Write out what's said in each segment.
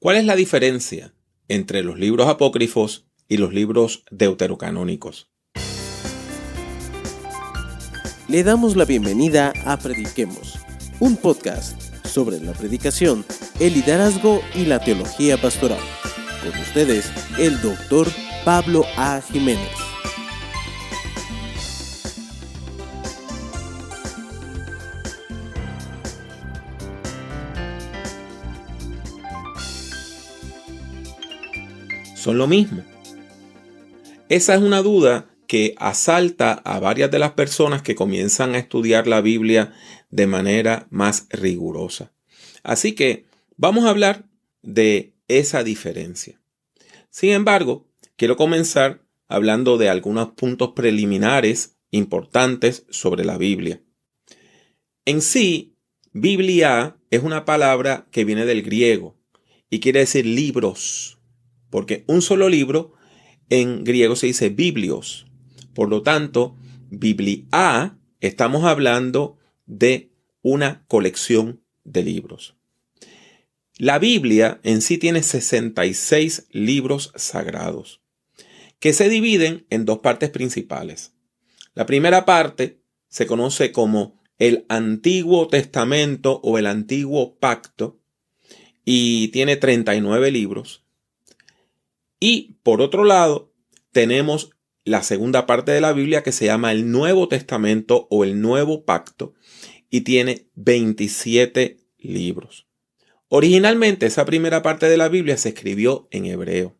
¿Cuál es la diferencia entre los libros apócrifos y los libros deuterocanónicos? Le damos la bienvenida a Prediquemos, un podcast sobre la predicación, el liderazgo y la teología pastoral. Con ustedes, el Dr. Pablo A. Jiménez. ¿Son lo mismo? Esa es una duda que asalta a varias de las personas que comienzan a estudiar la Biblia de manera más rigurosa. Así que vamos a hablar de esa diferencia. Sin embargo, quiero comenzar hablando de algunos puntos preliminares importantes sobre la Biblia. En sí, Biblia es una palabra que viene del griego y quiere decir libros, porque un solo libro en griego se dice biblios. Por lo tanto, Biblia, estamos hablando de una colección de libros. La Biblia en sí tiene 66 libros sagrados, que se dividen en dos partes principales. La primera parte se conoce como el Antiguo Testamento o el Antiguo Pacto y tiene 39 libros. Y por otro lado, tenemos la segunda parte de la Biblia que se llama el Nuevo Testamento o el Nuevo Pacto y tiene 27 libros. Originalmente esa primera parte de la Biblia se escribió en hebreo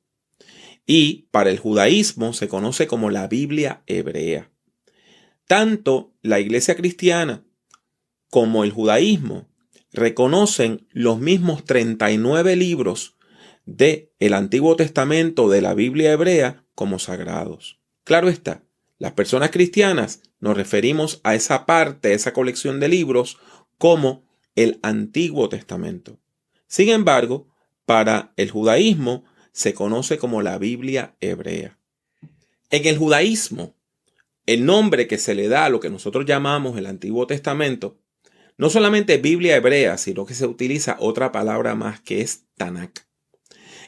y para el judaísmo se conoce como la Biblia hebrea. Tanto la iglesia cristiana como el judaísmo reconocen los mismos 39 libros del Antiguo Testamento de la Biblia hebrea como sagrados. Claro está, las personas cristianas nos referimos a esa parte, esa colección de libros, como el Antiguo Testamento. Sin embargo, para el judaísmo se conoce como la Biblia hebrea. En el judaísmo, el nombre que se le da a lo que nosotros llamamos el Antiguo Testamento, no solamente Biblia hebrea, sino que se utiliza otra palabra más que es Tanakh.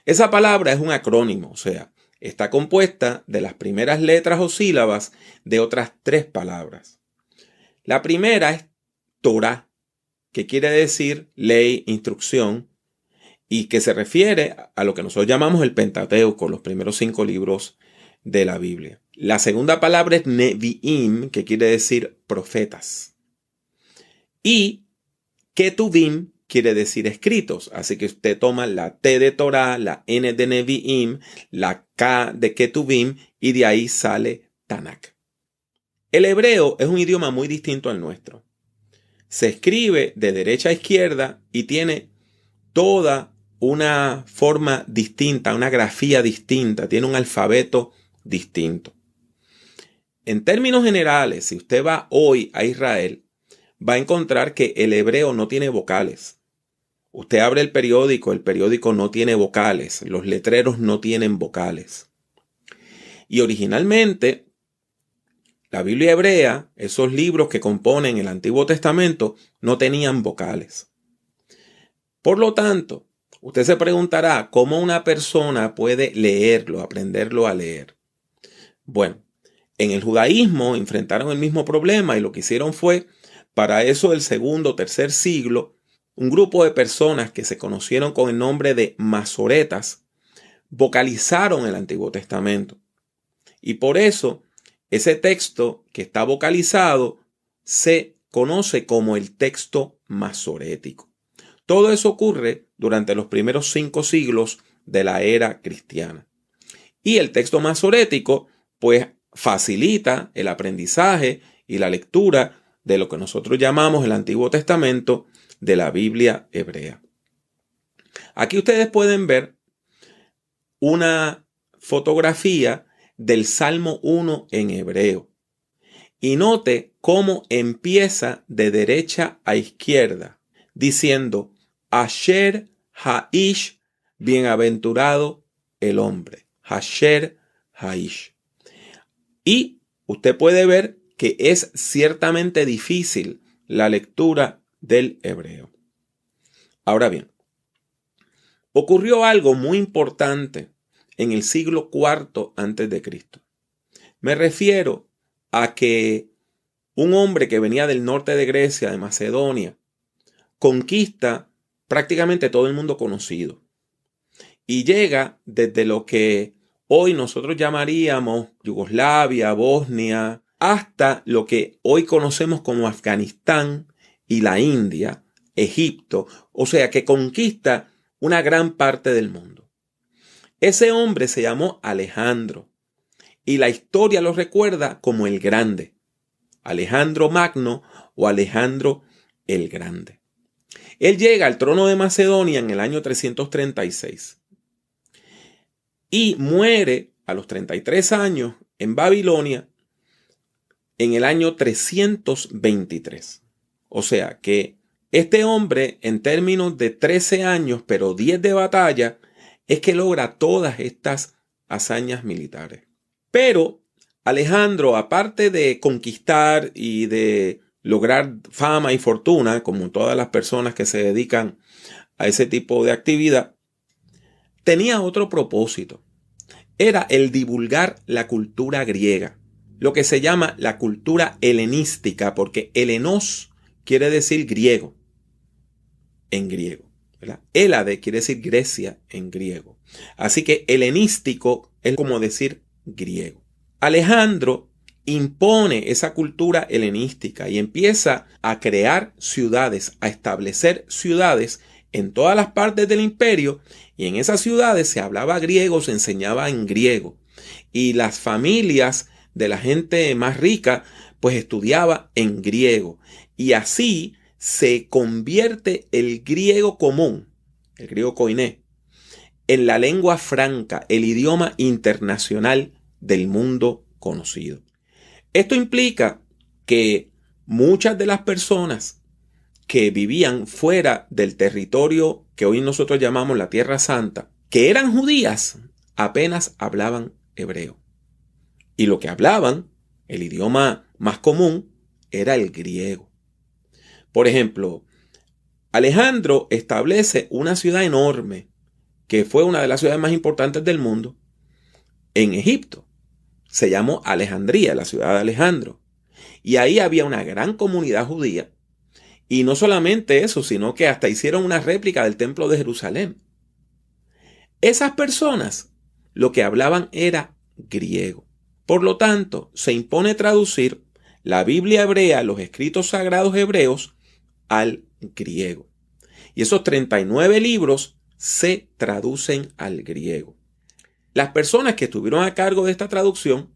Esa palabra es un acrónimo, o sea, está compuesta de las primeras letras o sílabas de otras tres palabras. La primera es Torah, que quiere decir ley, instrucción, y que se refiere a lo que nosotros llamamos el Pentateuco, los primeros 5 libros de la Biblia. La segunda palabra es Nevi'im, que quiere decir profetas. Y Ketuvim quiere decir escritos. Así que usted toma la T de Torah, la N de Nevi'im, la K de Ketuvim y de ahí sale Tanakh. El hebreo es un idioma muy distinto al nuestro. Se escribe de derecha a izquierda y tiene toda una forma distinta, una grafía distinta, tiene un alfabeto distinto. En términos generales, si usted va hoy a Israel, va a encontrar que el hebreo no tiene vocales. Usted abre el periódico no tiene vocales, los letreros no tienen vocales. Y originalmente, la Biblia hebrea, esos libros que componen el Antiguo Testamento, no tenían vocales. Por lo tanto, usted se preguntará cómo una persona puede leerlo, aprenderlo a leer. Bueno, en el judaísmo enfrentaron el mismo problema y lo que hicieron fue, para eso del segundo o tercer siglo, un grupo de personas que se conocieron con el nombre de masoretas vocalizaron el Antiguo Testamento. Y por eso, ese texto que está vocalizado se conoce como el texto masorético. Todo eso ocurre durante los primeros 5 siglos de la era cristiana. Y el texto masorético, pues, facilita el aprendizaje y la lectura de lo que nosotros llamamos el Antiguo Testamento de la Biblia hebrea. Aquí ustedes pueden ver una fotografía del Salmo 1 en hebreo. Y note cómo empieza de derecha a izquierda, diciendo, Asher Haish, bienaventurado el hombre. Asher Haish. Y usted puede ver que es ciertamente difícil la lectura del hebreo. Ahora bien, ocurrió algo muy importante en el siglo IV a.C. Me refiero a que un hombre que venía del norte de Grecia, de Macedonia, conquista prácticamente todo el mundo conocido y llega desde lo que hoy nosotros llamaríamos Yugoslavia, Bosnia, hasta lo que hoy conocemos como Afganistán y la India, Egipto, o sea que conquista una gran parte del mundo. Ese hombre se llamó Alejandro y la historia lo recuerda como el Grande, Alejandro Magno o Alejandro el Grande. Él llega al trono de Macedonia en el año 336 y muere a los 33 años en Babilonia en el año 323. O sea que este hombre, en términos de 13 años, pero 10 de batalla, es que logra todas estas hazañas militares. Pero Alejandro, aparte de conquistar y de lograr fama y fortuna, como todas las personas que se dedican a ese tipo de actividad, tenía otro propósito. Era el divulgar la cultura griega, lo que se llama la cultura helenística, porque helenos quiere decir griego, en griego, ¿verdad? Hélade quiere decir Grecia en griego. Así que helenístico es como decir griego. Alejandro impone esa cultura helenística y empieza a crear ciudades, a establecer ciudades en todas las partes del imperio, y en esas ciudades se hablaba griego, se enseñaba en griego, y las familias de la gente más rica pues estudiaba en griego, y así se convierte el griego común, el griego koiné, en la lengua franca, el idioma internacional del mundo conocido. Esto implica que muchas de las personas que vivían fuera del territorio que hoy nosotros llamamos la Tierra Santa, que eran judías, apenas hablaban hebreo. Y lo que hablaban, el idioma más común, era el griego. Por ejemplo, Alejandro establece una ciudad enorme, que fue una de las ciudades más importantes del mundo, en Egipto. Se llamó Alejandría, la ciudad de Alejandro. Y ahí había una gran comunidad judía. Y no solamente eso, sino que hasta hicieron una réplica del templo de Jerusalén. Esas personas lo que hablaban era griego. Por lo tanto, se impone traducir la Biblia hebrea, los escritos sagrados hebreos, al griego. Y esos 39 libros se traducen al griego. Las personas que estuvieron a cargo de esta traducción,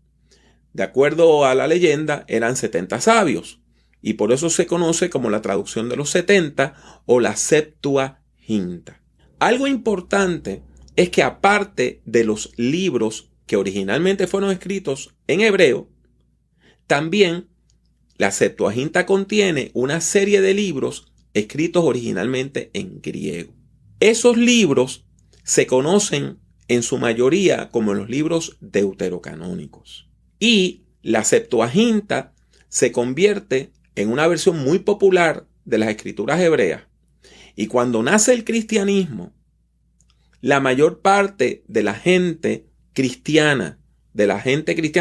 de acuerdo a la leyenda, eran 70 sabios. Y por eso se conoce como la traducción de los 70 o la Septuaginta. Algo importante es que aparte de los libros que originalmente fueron escritos en hebreo, también la Septuaginta contiene una serie de libros escritos originalmente en griego. Esos libros se conocen en su mayoría como los libros deuterocanónicos. Y la Septuaginta se convierte en una versión muy popular de las escrituras hebreas. Y cuando nace el cristianismo, la mayor parte de la gente cristiana,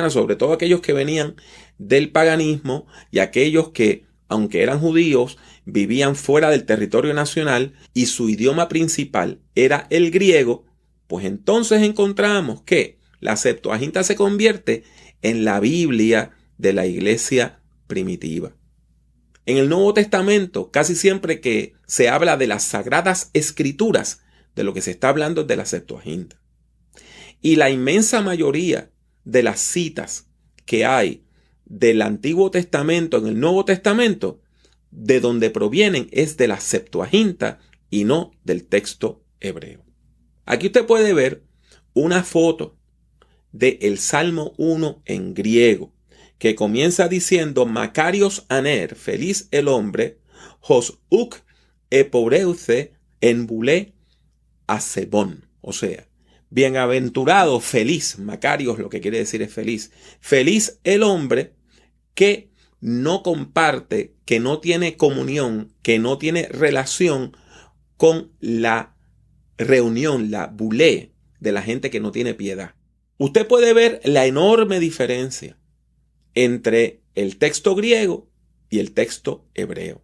sobre todo aquellos que venían del paganismo y aquellos que, aunque eran judíos, vivían fuera del territorio nacional y su idioma principal era el griego, pues entonces encontramos que la Septuaginta se convierte en la Biblia de la iglesia primitiva. En el Nuevo Testamento, casi siempre que se habla de las sagradas escrituras, de lo que se está hablando es de la Septuaginta. Y la inmensa mayoría de las citas que hay del Antiguo Testamento en el Nuevo Testamento, de donde provienen es de la Septuaginta y no del texto hebreo. Aquí usted puede ver una foto del Salmo 1 en griego, que comienza diciendo Makarios aner, feliz el hombre, hos uk eporeuce en bulé asebón. O sea, bienaventurado, feliz, Makarios lo que quiere decir es feliz. Feliz el hombre que no comparte, que no tiene comunión, que no tiene relación con la reunión, la bulé de la gente que no tiene piedad. Usted puede ver la enorme diferencia entre el texto griego y el texto hebreo.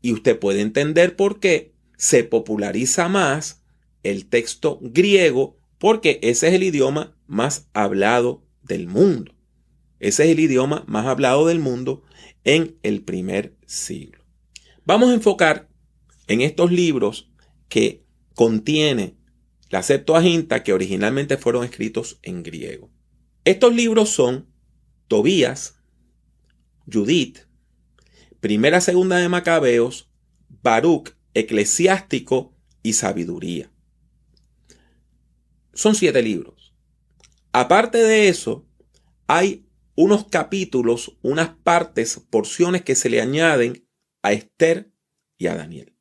Y usted puede entender por qué se populariza más el texto griego, porque ese es el idioma más hablado del mundo. Ese es el idioma más hablado del mundo en el primer siglo. Vamos a enfocar en estos libros que contiene la Septuaginta, que originalmente fueron escritos en griego. Estos libros son Tobías, Judith, Primera, Segunda de Macabeos, Baruch, Eclesiástico y Sabiduría. Son 7 libros. Aparte de eso, hay unos capítulos, unas partes, porciones que se le añaden a Esther y a Daniel.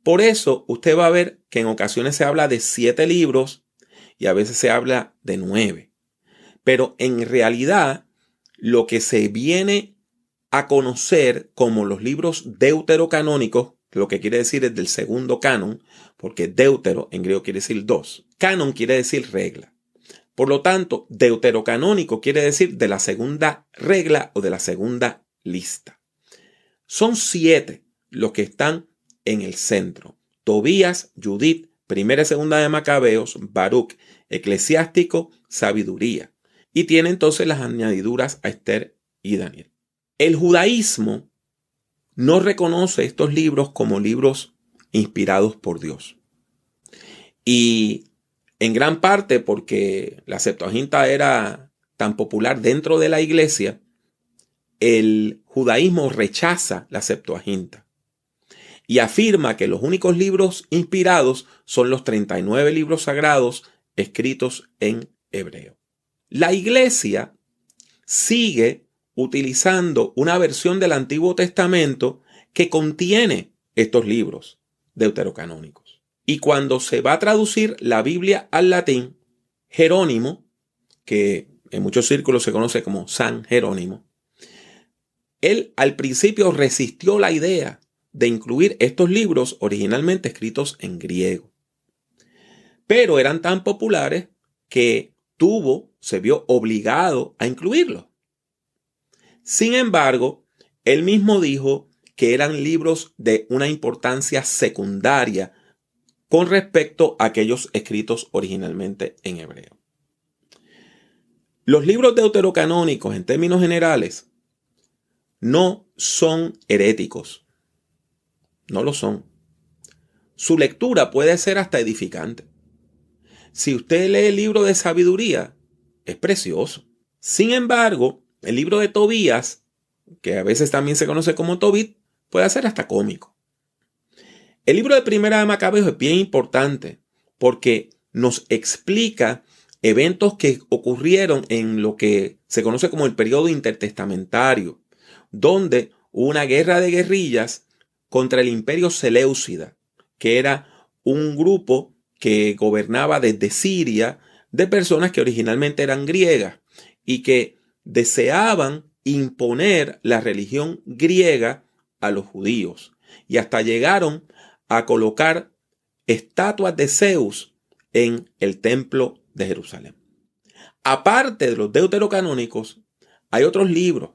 Por eso usted va a ver que en ocasiones se habla de 7 libros y a veces se habla de 9. Pero en realidad lo que se viene a conocer como los libros deuterocanónicos, lo que quiere decir es del segundo canon, porque deutero en griego quiere decir 2. Canon quiere decir regla. Por lo tanto, deuterocanónico quiere decir de la segunda regla o de la segunda lista. Son 7 los que están en el centro: Tobías, Judith, Primera y Segunda de Macabeos, Baruch, Eclesiástico, Sabiduría. Y tiene entonces las añadiduras a Esther y Daniel. El judaísmo no reconoce estos libros como libros inspirados por Dios. Y en gran parte porque la Septuaginta era tan popular dentro de la iglesia, el judaísmo rechaza la Septuaginta y afirma que los únicos libros inspirados son los 39 libros sagrados escritos en hebreo. La iglesia sigue utilizando una versión del Antiguo Testamento que contiene estos libros deuterocanónicos. Y cuando se va a traducir la Biblia al latín, Jerónimo, que en muchos círculos se conoce como San Jerónimo, él al principio resistió la idea de incluir estos libros originalmente escritos en griego. Pero eran tan populares que se vio obligado a incluirlos. Sin embargo, él mismo dijo que eran libros de una importancia secundaria con respecto a aquellos escritos originalmente en hebreo. Los libros deuterocanónicos, en términos generales, no son heréticos. No lo son. Su lectura puede ser hasta edificante. Si usted lee el libro de Sabiduría, es precioso. Sin embargo, el libro de Tobías, que a veces también se conoce como Tobit, puede ser hasta cómico. El libro de Primera de Macabeos es bien importante porque nos explica eventos que ocurrieron en lo que se conoce como el periodo intertestamentario, donde hubo una guerra de guerrillas contra el imperio Seleucida, que era un grupo que gobernaba desde Siria de personas que originalmente eran griegas y que deseaban imponer la religión griega a los judíos. Y hasta llegaron a colocar estatuas de Zeus en el templo de Jerusalén. Aparte de los deuterocanónicos, hay otros libros,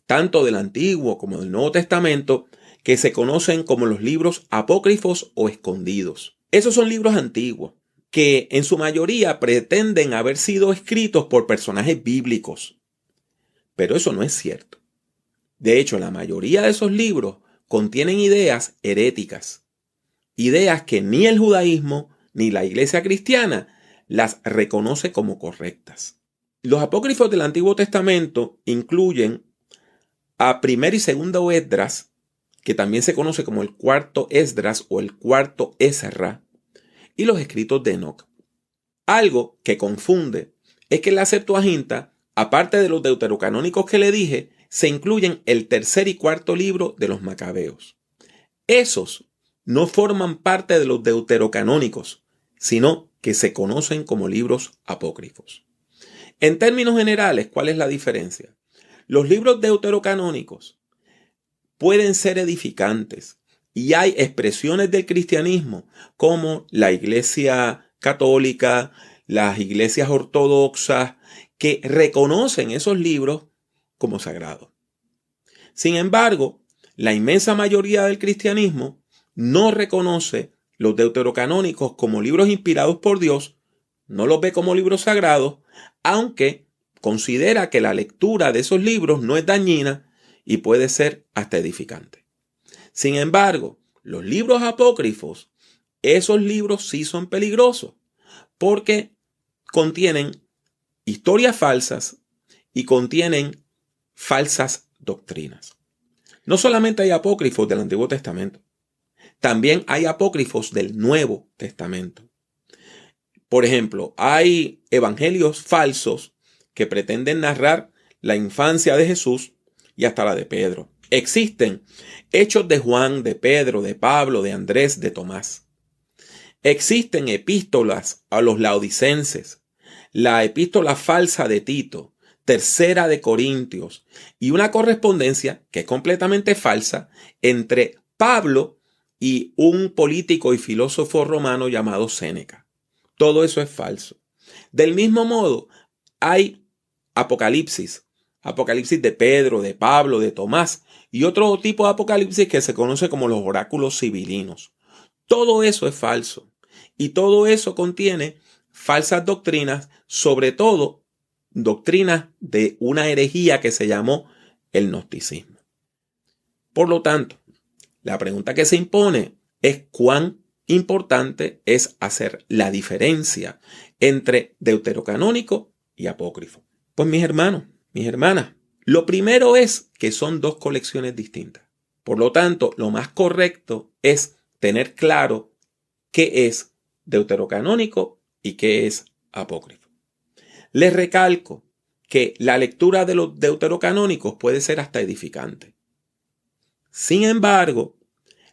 tanto del Antiguo como del Nuevo Testamento, que se conocen como los libros apócrifos o escondidos. Esos son libros antiguos que en su mayoría pretenden haber sido escritos por personajes bíblicos. Pero eso no es cierto. De hecho, la mayoría de esos libros contienen ideas heréticas, ideas que ni el judaísmo ni la iglesia cristiana las reconoce como correctas. Los apócrifos del Antiguo Testamento incluyen a Primero y Segundo Esdras, que también se conoce como el Cuarto Esdras o el Cuarto Ezra, y los escritos de Enoc. Algo que confunde es que en la Septuaginta, aparte de los deuterocanónicos que le dije, se incluyen el tercer y cuarto libro de los Macabeos. Esos no forman parte de los deuterocanónicos, sino que se conocen como libros apócrifos. En términos generales, ¿cuál es la diferencia? Los libros deuterocanónicos pueden ser edificantes Y hay expresiones del cristianismo como la Iglesia católica, las iglesias ortodoxas, que reconocen esos libros como sagrados. Sin embargo, la inmensa mayoría del cristianismo no reconoce los deuterocanónicos como libros inspirados por Dios, no los ve como libros sagrados, aunque considera que la lectura de esos libros no es dañina y puede ser hasta edificante. Sin embargo, los libros apócrifos, esos libros sí son peligrosos porque contienen historias falsas y contienen falsas doctrinas. No solamente hay apócrifos del Antiguo Testamento, también hay apócrifos del Nuevo Testamento. Por ejemplo, hay evangelios falsos que pretenden narrar la infancia de Jesús y hasta la de Pedro. Existen hechos de Juan, de Pedro, de Pablo, de Andrés, de Tomás. Existen epístolas a los laodicenses, la epístola falsa de Tito, tercera de Corintios y una correspondencia que es completamente falsa entre Pablo y un político y filósofo romano llamado Séneca. Todo eso es falso. Del mismo modo, hay apocalipsis de Pedro, de Pablo, de Tomás y otro tipo de apocalipsis que se conoce como los oráculos sibilinos. Todo eso es falso y todo eso contiene falsas doctrinas, sobre todo doctrinas de una herejía que se llamó el gnosticismo. Por lo tanto, la pregunta que se impone es cuán importante es hacer la diferencia entre deuterocanónico y apócrifo. Pues mis hermanos, mis hermanas, lo primero es que son dos colecciones distintas. Por lo tanto, lo más correcto es tener claro qué es deuterocanónico y qué es apócrifo. Les recalco que la lectura de los deuterocanónicos puede ser hasta edificante. Sin embargo,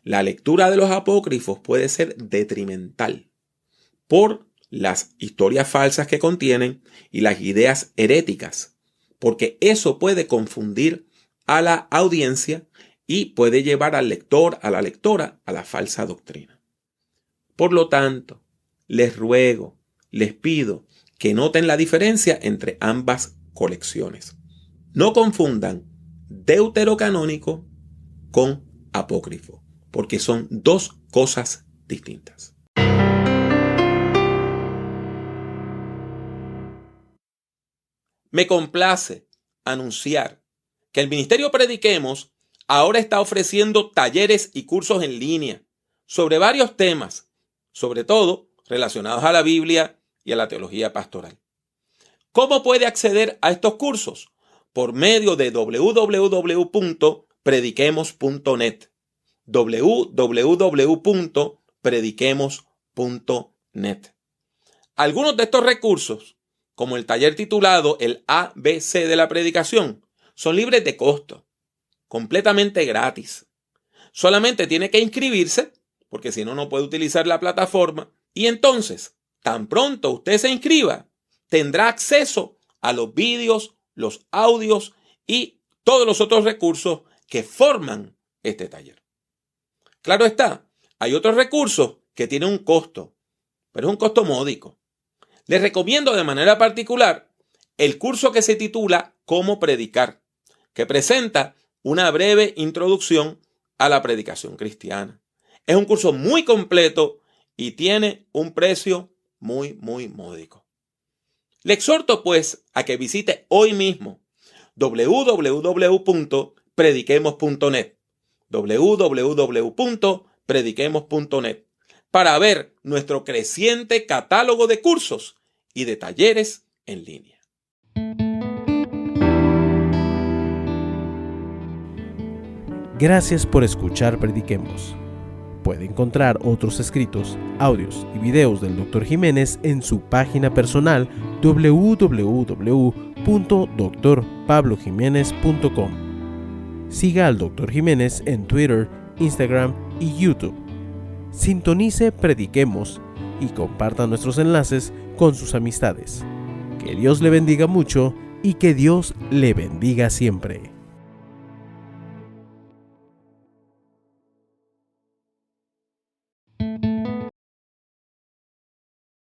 la lectura de los apócrifos puede ser detrimental por las historias falsas que contienen y las ideas heréticas, porque eso puede confundir a la audiencia y puede llevar al lector, a la lectora, a la falsa doctrina. Por lo tanto, les ruego, les pido que noten la diferencia entre ambas colecciones. No confundan deuterocanónico con apócrifo, porque son dos cosas distintas. Me complace anunciar que el Ministerio Prediquemos ahora está ofreciendo talleres y cursos en línea sobre varios temas, sobre todo relacionados a la Biblia y a la teología pastoral. ¿Cómo puede acceder a estos cursos? Por medio de www.prediquemos.net. www.prediquemos.net. Algunos de estos recursos, como el taller titulado El ABC de la predicación, son libres de costo, completamente gratis. Solamente tiene que inscribirse, porque si no, no puede utilizar la plataforma. Y entonces, tan pronto usted se inscriba, tendrá acceso a los vídeos, los audios y todos los otros recursos que forman este taller. Claro está, hay otros recursos que tienen un costo, pero es un costo módico. Les recomiendo de manera particular el curso que se titula Cómo predicar, que presenta una breve introducción a la predicación cristiana. Es un curso muy completo y tiene un precio muy módico. Le exhorto pues a que visite hoy mismo www.prediquemos.net www.prediquemos.net para ver nuestro creciente catálogo de cursos y de talleres en línea. Gracias por escuchar Prediquemos. Puede encontrar otros escritos, audios y videos del Dr. Jiménez en su página personal www.drpablojimenez.com. Siga al Dr. Jiménez en Twitter, Instagram y YouTube. Sintonice Prediquemos y comparta nuestros enlaces con sus amistades. Que Dios le bendiga mucho y que Dios le bendiga siempre.